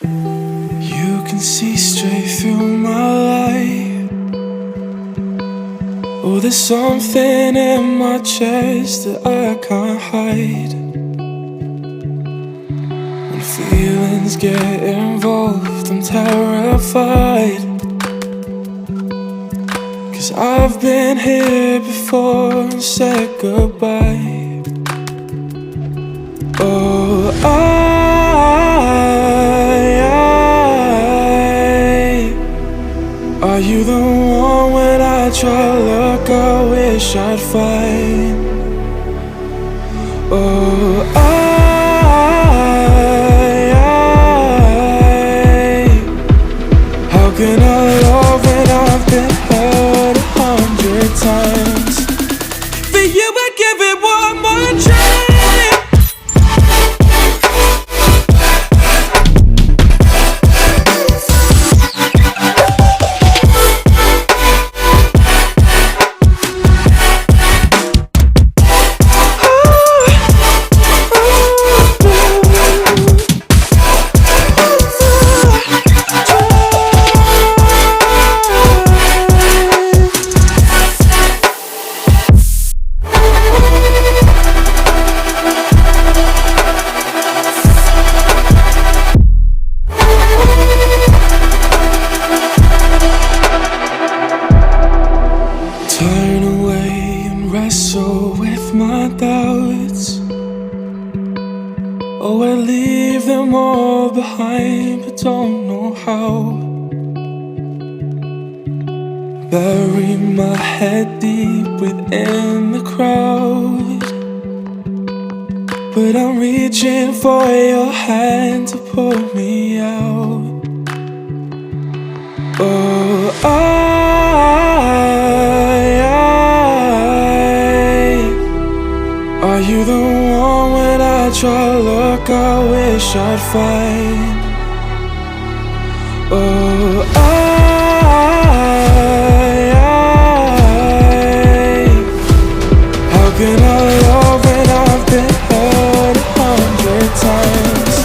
You can see straight through my light. Oh, there's something in my chest that I can't hide. When feelings get involved, I'm terrified. 'Cause I've been here before and said goodbye. Oh, are you the one when I try to look I wish I'd find? Oh, how can I love when I've been hurt 100 times? For you I'd give it one more try. Turn away and wrestle with my doubts. Oh, I leave them all behind, but don't know how. Bury my head deep within the crowd, but I'm reaching for your hand to pull me out. Oh, are you the one when I try to look I wish I'd find? Oh, how can I love when I've been hurt 100 times?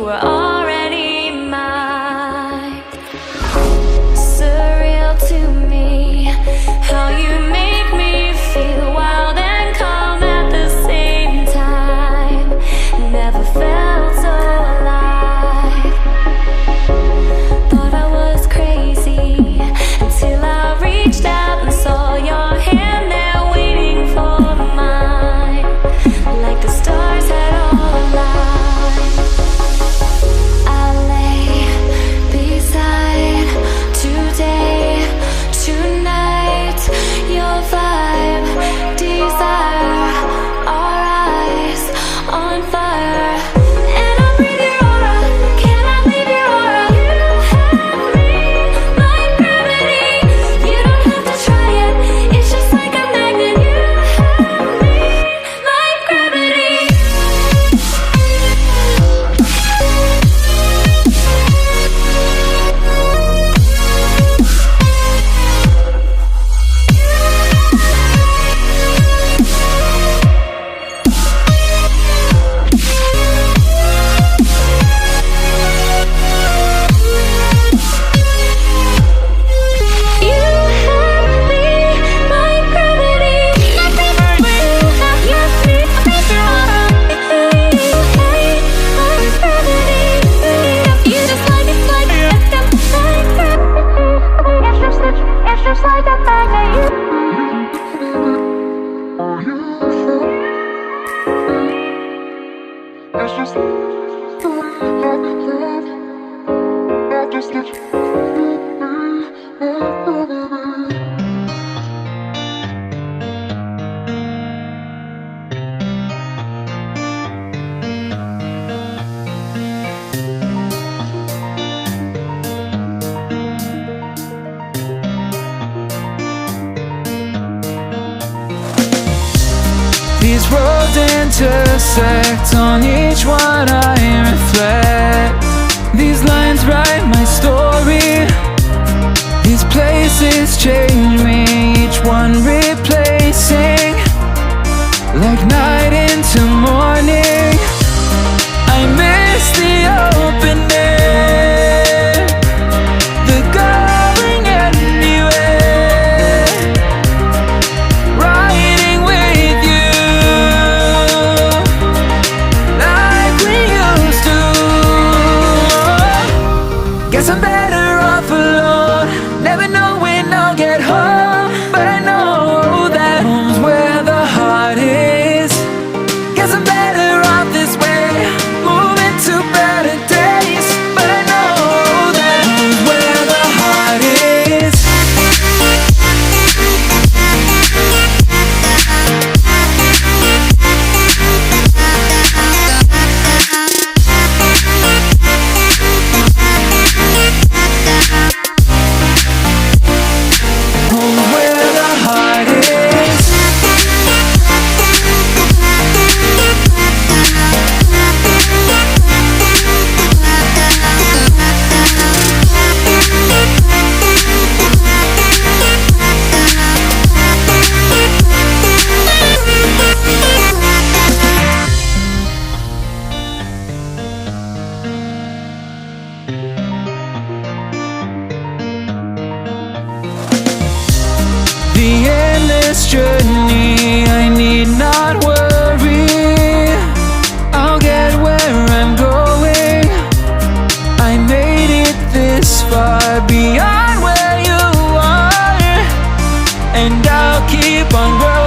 were already mine. Surreal to me, how you make me feel wild and calm at the same time. Never felt so alive. Thought I was crazy until I reached out and saw your hand there waiting for mine, like the stars had all aligned. I lay beside today, tonight, your vibe, desire, our eyes on fire. And I breathe your aura, cannot leave your aura. You have me like gravity. You don't have to try it, it's just like a magnet. You have me like gravity. These roads intersect, on each one I reflect. These lines write my story. These places change me, each one replacing, like night into morning. I miss the open air, the going anywhere, riding with you like we used to. Guess I'm better off alone, never know when I'll get home, but I know that home's where the heart is. Guess I'm better off this way, moving to better days, but I know that home's where the heart is. Home's where the heart is. The endless journey, I need not worry, I'll get where I'm going. I made it this far, beyond where you are, and I'll keep on running.